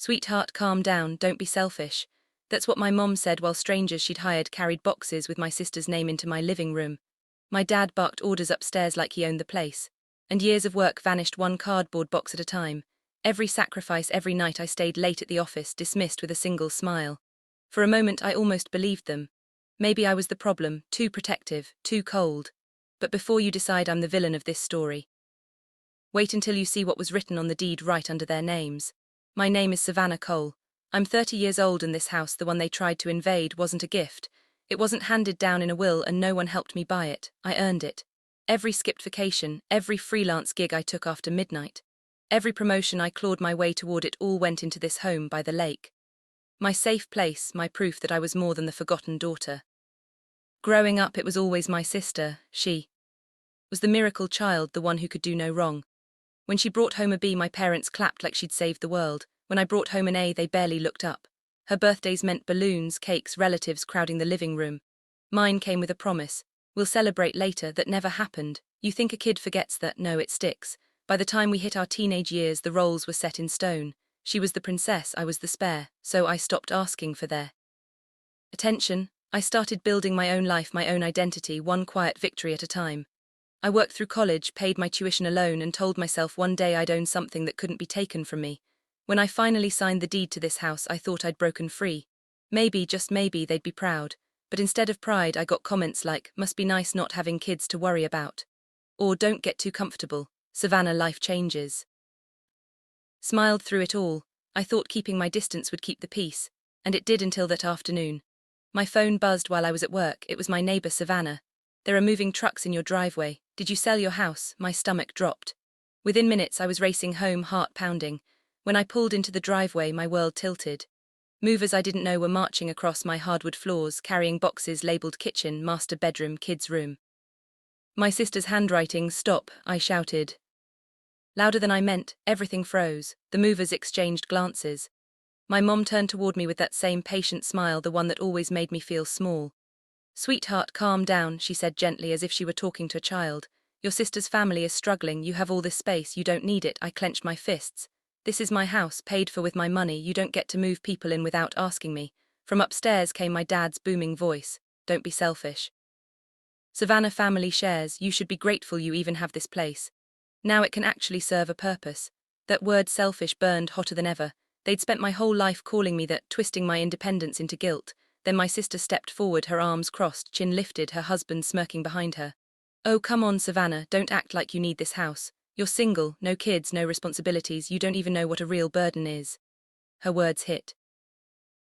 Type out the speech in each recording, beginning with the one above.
"Sweetheart, calm down, don't be selfish." That's what my mom said while strangers she'd hired carried boxes with my sister's name into my living room. My dad barked orders upstairs like he owned the place. And years of work vanished one cardboard box at a time. Every sacrifice, every night I stayed late at the office, dismissed with a single smile. For a moment I almost believed them. Maybe I was the problem, too protective, too cold. But before you decide I'm the villain of this story, wait until you see what was written on the deed right under their names. My name is Savannah Cole. I'm 30 years old, and this house, the one they tried to invade, wasn't a gift. It wasn't handed down in a will, and no one helped me buy it. I earned it. Every skipped vacation, every freelance gig I took after midnight, every promotion I clawed my way toward, it all went into this home by the lake. My safe place, my proof that I was more than the forgotten daughter. Growing up, it was always my sister. She was the miracle child, the one who could do no wrong. When she brought home a B, my parents clapped like she'd saved the world. When I brought home an A, they barely looked up. Her birthdays meant balloons, cakes, relatives crowding the living room. Mine came with a promise. We'll celebrate later. That never happened. You think a kid forgets that? No, it sticks. By the time we hit our teenage years, the roles were set in stone. She was the princess, I was the spare, so I stopped asking for their attention. I started building my own life, my own identity, one quiet victory at a time. I worked through college, paid my tuition alone, and told myself one day I'd own something that couldn't be taken from me. When I finally signed the deed to this house, I thought I'd broken free. Maybe, just maybe, they'd be proud. But instead of pride, I got comments like, "Must be nice not having kids to worry about." Or, "Don't get too comfortable. Savannah, life changes." Smiled through it all. I thought keeping my distance would keep the peace, and it did until that afternoon. My phone buzzed while I was at work. It was my neighbor Savannah. "There are moving trucks in your driveway. Did you sell your house?" My stomach dropped. Within minutes, I was racing home, heart pounding. When I pulled into the driveway, my world tilted. Movers I didn't know were marching across my hardwood floors, carrying boxes labeled kitchen, master bedroom, kids' room. My sister's handwriting. "Stop," I shouted. Louder than I meant. Everything froze. The movers exchanged glances. My mom turned toward me with that same patient smile, the one that always made me feel small. "Sweetheart, calm down," she said gently, as if she were talking to a child. "Your sister's family is struggling. You have all this space. You don't need it." I clenched my fists. "This is my house, paid for with my money. You don't get to move people in without asking me." From upstairs came my dad's booming voice. "Don't be selfish. Savannah family shares. You should be grateful you even have this place. Now it can actually serve a purpose." That word selfish burned hotter than ever. They'd spent my whole life calling me that, twisting my independence into guilt. Then my sister stepped forward, her arms crossed, chin lifted, her husband smirking behind her. "Oh, come on, Savannah, don't act like you need this house. You're single, no kids, no responsibilities. You don't even know what a real burden is." Her words hit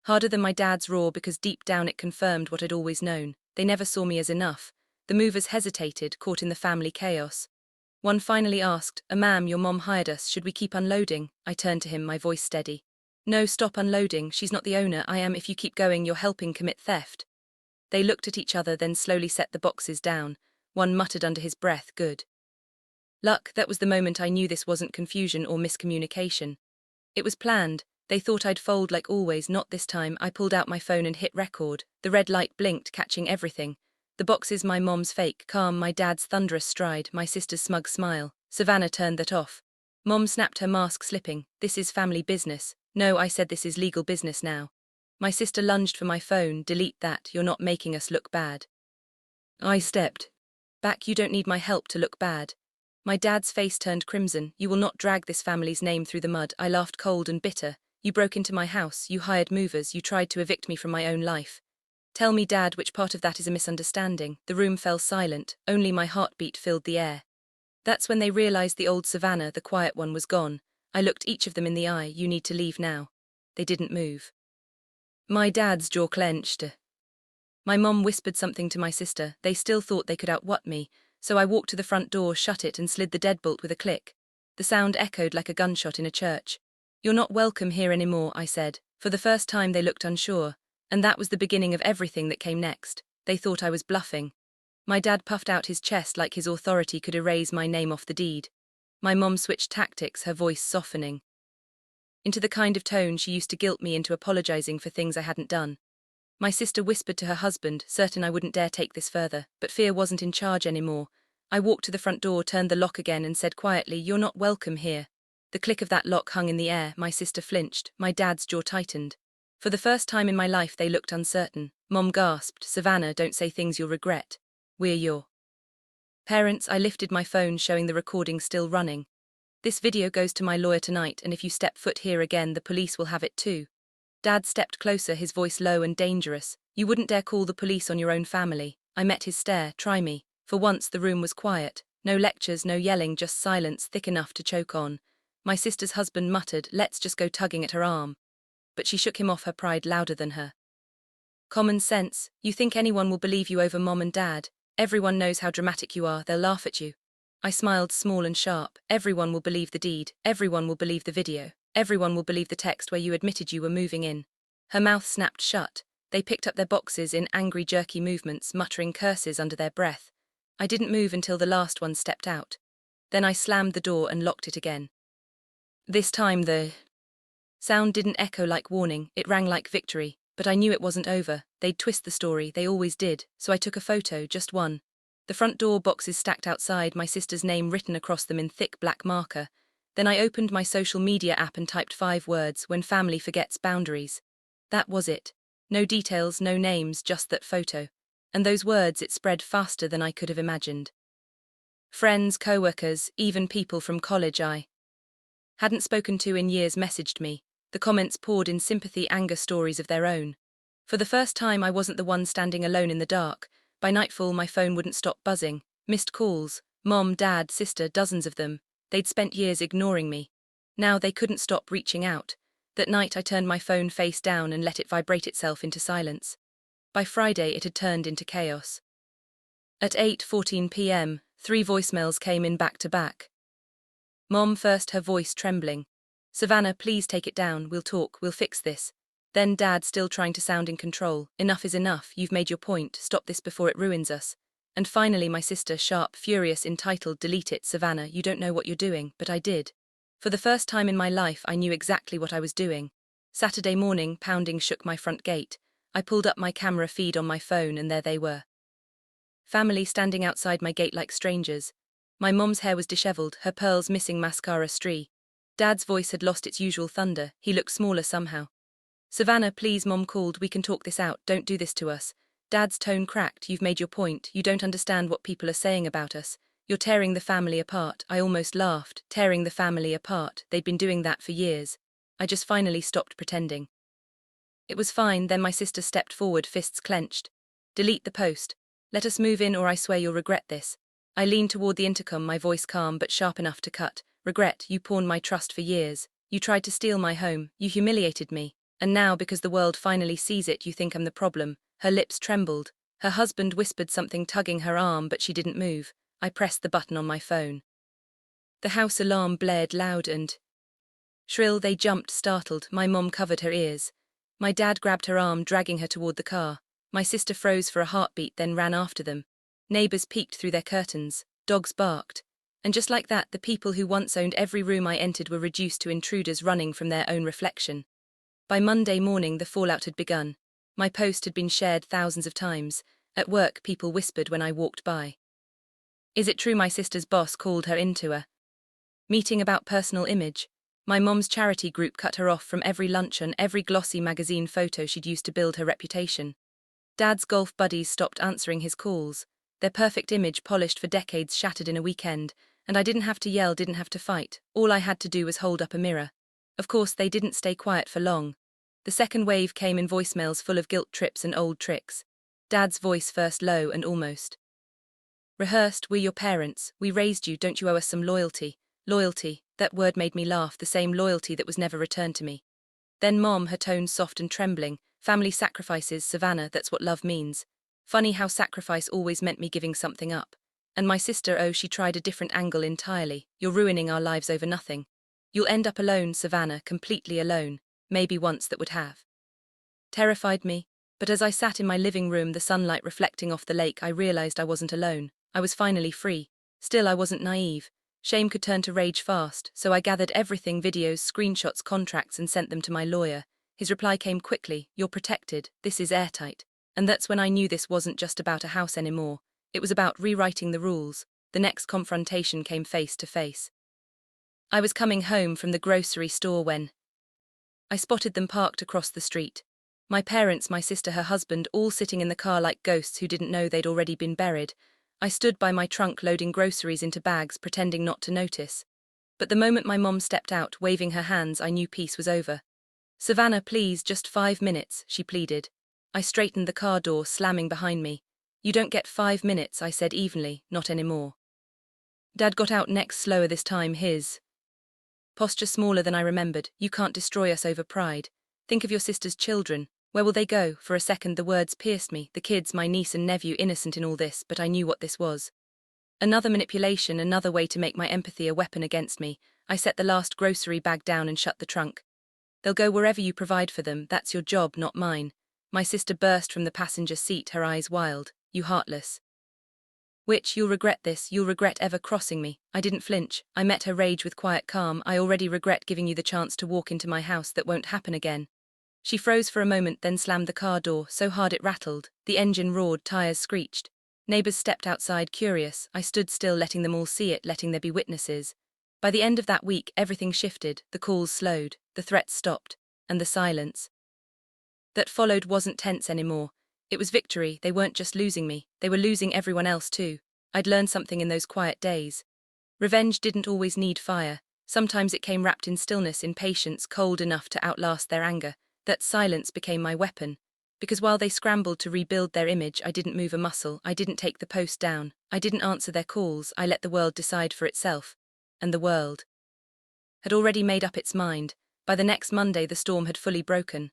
harder than my dad's roar, because deep down it confirmed what I'd always known. They never saw me as enough. The movers hesitated, caught in the family chaos. One finally asked, "Ma'am, your mom hired us. Should we keep unloading?" I turned to him, my voice steady. "No, stop unloading. She's not the owner. I am. If you keep going, you're helping commit theft." They looked at each other, then slowly set the boxes down. One muttered under his breath, "Good luck." That was the moment I knew this wasn't confusion or miscommunication. It was planned. They thought I'd fold like always. Not this time. I pulled out my phone and hit record. The red light blinked, catching everything. The boxes, my mom's fake calm, my dad's thunderous stride, my sister's smug smile. Savannah turned that off. Mom snapped, her mask slipping. "This is family business." "No," I said, "this is legal business now." My sister lunged for my phone. "Delete that. You're not making us look bad." I stepped back. "You don't need my help to look bad." My dad's face turned crimson. "You will not drag this family's name through the mud." I laughed, cold and bitter. "You broke into my house, you hired movers, you tried to evict me from my own life." "Tell me, Dad, which part of that is a misunderstanding?" The room fell silent. Only my heartbeat filled the air. That's when they realized the old Savannah, the quiet one, was gone. I looked each of them in the eye. "You need to leave now." They didn't move. My dad's jaw clenched. My mom whispered something to my sister. They still thought they could outwit me, so I walked to the front door, shut it, and slid the deadbolt with a click. The sound echoed like a gunshot in a church. "You're not welcome here anymore," I said. For the first time they looked unsure, and that was the beginning of everything that came next. They thought I was bluffing. My dad puffed out his chest like his authority could erase my name off the deed. My mom switched tactics, her voice softening into the kind of tone she used to guilt me into apologizing for things I hadn't done. My sister whispered to her husband, certain I wouldn't dare take this further, but fear wasn't in charge anymore. I walked to the front door, turned the lock again, and said quietly, "You're not welcome here." The click of that lock hung in the air, my sister flinched, my dad's jaw tightened. For the first time in my life they looked uncertain. Mom gasped, "Savannah, don't say things you'll regret. We're your parents." I lifted my phone showing the recording still running. "This video goes to my lawyer tonight, and if you step foot here again the police will have it too." Dad stepped closer, his voice low and dangerous. "You wouldn't dare call the police on your own family." I met his stare. "Try me." For once the room was quiet. No lectures, no yelling, just silence thick enough to choke on. My sister's husband muttered, "Let's just go," tugging at her arm. But she shook him off, her pride louder than her common sense. "You think anyone will believe you over Mom and Dad? Everyone knows how dramatic you are, they'll laugh at you." I smiled, small and sharp. "Everyone will believe the deed. Everyone will believe the video. Everyone will believe the text where you admitted you were moving in." Her mouth snapped shut. They picked up their boxes in angry, jerky movements, muttering curses under their breath. I didn't move until the last one stepped out. Then I slammed the door and locked it again. This time the sound didn't echo like warning, it rang like victory. But I knew it wasn't over. They'd twist the story, they always did, so I took a photo, just one. The front door boxes stacked outside, my sister's name written across them in thick black marker. Then I opened my social media app and typed 5 words, "When family forgets boundaries." That was it. No details, no names, just that photo. And those words, it spread faster than I could have imagined. Friends, co-workers, even people from college I hadn't spoken to in years messaged me. The comments poured in sympathy, anger, stories of their own. For the first time I wasn't the one standing alone in the dark. By nightfall my phone wouldn't stop buzzing. Missed calls, Mom, Dad, sister, dozens of them. They'd spent years ignoring me. Now they couldn't stop reaching out. That night I turned my phone face down and let it vibrate itself into silence. By Friday it had turned into chaos. At 8:14 p.m, 3 voicemails came in back to back. Mom first, her voice trembling. "Savannah, please take it down, we'll talk, we'll fix this." Then Dad, still trying to sound in control. "Enough is enough, you've made your point, stop this before it ruins us." And finally my sister, sharp, furious, entitled, "Delete it, Savannah, you don't know what you're doing." But I did. For the first time in my life I knew exactly what I was doing. Saturday morning, pounding shook my front gate. I pulled up my camera feed on my phone and there they were. Family standing outside my gate like strangers. My mom's hair was disheveled, her pearls missing mascara stree. Dad's voice had lost its usual thunder, he looked smaller somehow. "Savannah, please," Mom called, "we can talk this out, don't do this to us." Dad's tone cracked. "You've made your point, you don't understand what people are saying about us. You're tearing the family apart." I almost laughed. Tearing the family apart, they'd been doing that for years. I just finally stopped pretending. It was fine. Then my sister stepped forward, fists clenched. "Delete the post. Let us move in or I swear you'll regret this." I leaned toward the intercom, my voice calm but sharp enough to cut. "Regret? You pawned my trust for years. You tried to steal my home, you humiliated me. And now, because the world finally sees it, you think I'm the problem." Her lips trembled. Her husband whispered something, tugging her arm, but she didn't move. I pressed the button on my phone. The house alarm blared loud and shrill. They jumped, startled. My mom covered her ears. My dad grabbed her arm, dragging her toward the car. My sister froze for a heartbeat, then ran after them. Neighbors peeked through their curtains. Dogs barked. And just like that, the people who once owned every room I entered were reduced to intruders running from their own reflection. By Monday morning, the fallout had begun. My post had been shared thousands of times. At work, people whispered when I walked by. "Is it true my sister's boss called her into a meeting about personal image?" My mom's charity group cut her off from every luncheon, every glossy magazine photo she'd used to build her reputation. Dad's golf buddies stopped answering his calls. Their perfect image, polished for decades, shattered in a weekend. And I didn't have to yell, didn't have to fight. All I had to do was hold up a mirror. Of course, they didn't stay quiet for long. The second wave came in voicemails full of guilt trips and old tricks. Dad's voice first, low and almost rehearsed. "We're your parents. We raised you. Don't you owe us some loyalty?" Loyalty. That word made me laugh, the same loyalty that was never returned to me. Then Mom, her tone soft and trembling. "Family sacrifices, Savannah, that's what love means." Funny how sacrifice always meant me giving something up. And my sister, oh, she tried a different angle entirely. "You're ruining our lives over nothing. You'll end up alone, Savannah, completely alone." Maybe once that would have terrified me. But as I sat in my living room, the sunlight reflecting off the lake, I realized I wasn't alone. I was finally free. Still, I wasn't naive. Shame could turn to rage fast, so I gathered everything, videos, screenshots, contracts, and sent them to my lawyer. His reply came quickly. "You're protected. This is airtight." And that's when I knew this wasn't just about a house anymore. It was about rewriting the rules. The next confrontation came face to face. I was coming home from the grocery store when I spotted them parked across the street. My parents, my sister, her husband, all sitting in the car like ghosts who didn't know they'd already been buried. I stood by my trunk loading groceries into bags, pretending not to notice. But the moment my mom stepped out, waving her hands, I knew peace was over. "Savannah, please, just 5 minutes," she pleaded. I straightened the car door, slamming behind me. "You don't get 5 minutes," I said evenly, "not anymore." Dad got out next, slower this time, his posture smaller than I remembered. "You can't destroy us over pride. Think of your sister's children. Where will they go?" For a second the words pierced me. The kids, my niece and nephew, innocent in all this, but I knew what this was. Another manipulation, another way to make my empathy a weapon against me. I set the last grocery bag down and shut the trunk. "They'll go wherever you provide for them. That's your job, not mine." My sister burst from the passenger seat, her eyes wild. "You heartless witch, you'll regret this, you'll regret ever crossing me." I didn't flinch. I met her rage with quiet calm. "I already regret giving you the chance to walk into my house. That won't happen again." She froze for a moment, then slammed the car door so hard it rattled. The engine roared, tires screeched. Neighbors stepped outside, curious. I stood still, letting them all see it, letting there be witnesses. By the end of that week, everything shifted. The calls slowed, the threats stopped, and the silence that followed wasn't tense anymore. It was victory. They weren't just losing me, they were losing everyone else too. I'd learned something in those quiet days. Revenge didn't always need fire. Sometimes it came wrapped in stillness, in patience, cold enough to outlast their anger. That silence became my weapon. Because while they scrambled to rebuild their image, I didn't move a muscle. I didn't take the post down. I didn't answer their calls. I let the world decide for itself. And the world had already made up its mind. By the next Monday, the storm had fully broken.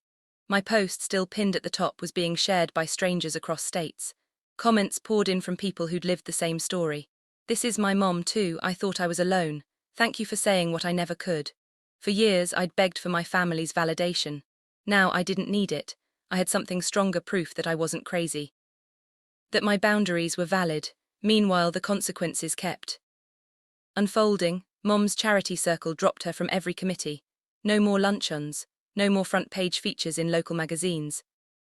My post, still pinned at the top, was being shared by strangers across states. Comments poured in from people who'd lived the same story. "This is my mom too. I thought I was alone. Thank you for saying what I never could." For years, I'd begged for my family's validation. Now I didn't need it. I had something stronger, proof that I wasn't crazy, that my boundaries were valid. Meanwhile, the consequences kept unfolding. Mom's charity circle dropped her from every committee. No more luncheons, no more front-page features in local magazines.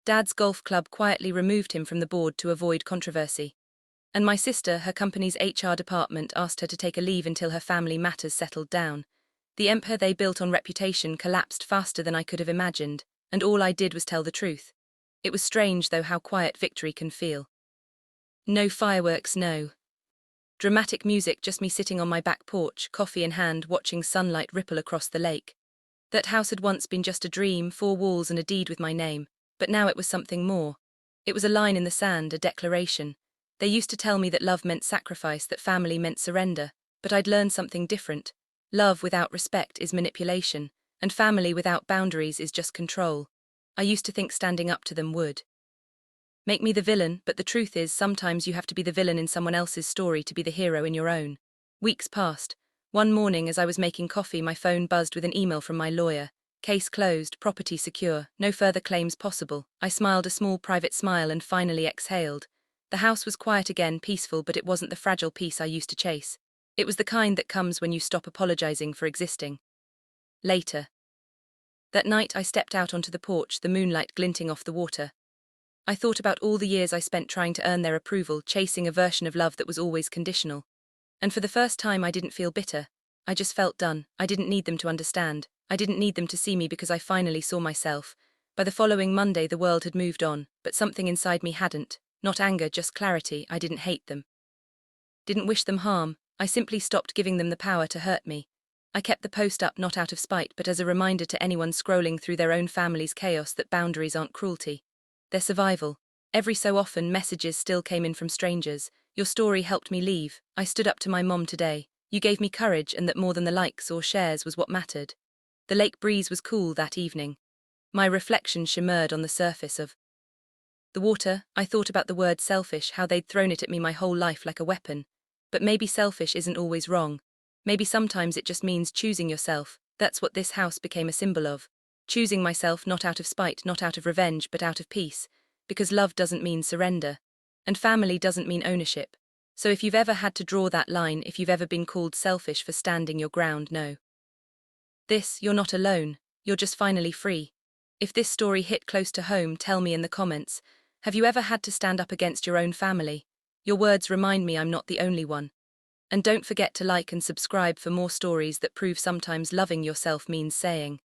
Dad's golf club quietly removed him from the board to avoid controversy. And my sister, her company's HR department, asked her to take a leave until her family matters settled down. The empire they built on reputation collapsed faster than I could have imagined, and all I did was tell the truth. It was strange, though, how quiet victory can feel. No fireworks, no dramatic music, just me sitting on my back porch, coffee in hand, watching sunlight ripple across the lake. That house had once been just a dream, 4 walls and a deed with my name, but now it was something more. It was a line in the sand, a declaration. They used to tell me that love meant sacrifice, that family meant surrender, but I'd learned something different. Love without respect is manipulation, and family without boundaries is just control. I used to think standing up to them would make me the villain, but the truth is, sometimes you have to be the villain in someone else's story to be the hero in your own. Weeks passed. One morning, as I was making coffee, my phone buzzed with an email from my lawyer. "Case closed, property secure, no further claims possible." I smiled a small private smile and finally exhaled. The house was quiet again, peaceful, but it wasn't the fragile peace I used to chase. It was the kind that comes when you stop apologizing for existing. Later that night, I stepped out onto the porch, the moonlight glinting off the water. I thought about all the years I spent trying to earn their approval, chasing a version of love that was always conditional. And for the first time, I didn't feel bitter. I just felt done. I didn't need them to understand. I didn't need them to see me, because I finally saw myself. By the following Monday, the world had moved on, but something inside me hadn't. Not anger, just clarity. I didn't hate them, didn't wish them harm. I simply stopped giving them the power to hurt me. I kept the post up, not out of spite, but as a reminder to anyone scrolling through their own family's chaos that boundaries aren't cruelty. They're survival. Every so often, messages still came in from strangers. "Your story helped me leave. I stood up to my mom today. You gave me courage," and that more than the likes or shares was what mattered. The lake breeze was cool that evening. My reflection shimmered on the surface of the water. I thought about the word selfish, how they'd thrown it at me my whole life like a weapon. But maybe selfish isn't always wrong. Maybe sometimes it just means choosing yourself. That's what this house became a symbol of. Choosing myself, not out of spite, not out of revenge, but out of peace. Because love doesn't mean surrender. And family doesn't mean ownership. So if you've ever had to draw that line, if you've ever been called selfish for standing your ground, know this: you're not alone. You're just finally free. If this story hit close to home, tell me in the comments. Have you ever had to stand up against your own family? Your words remind me I'm not the only one. And don't forget to like and subscribe for more stories that prove sometimes loving yourself means saying,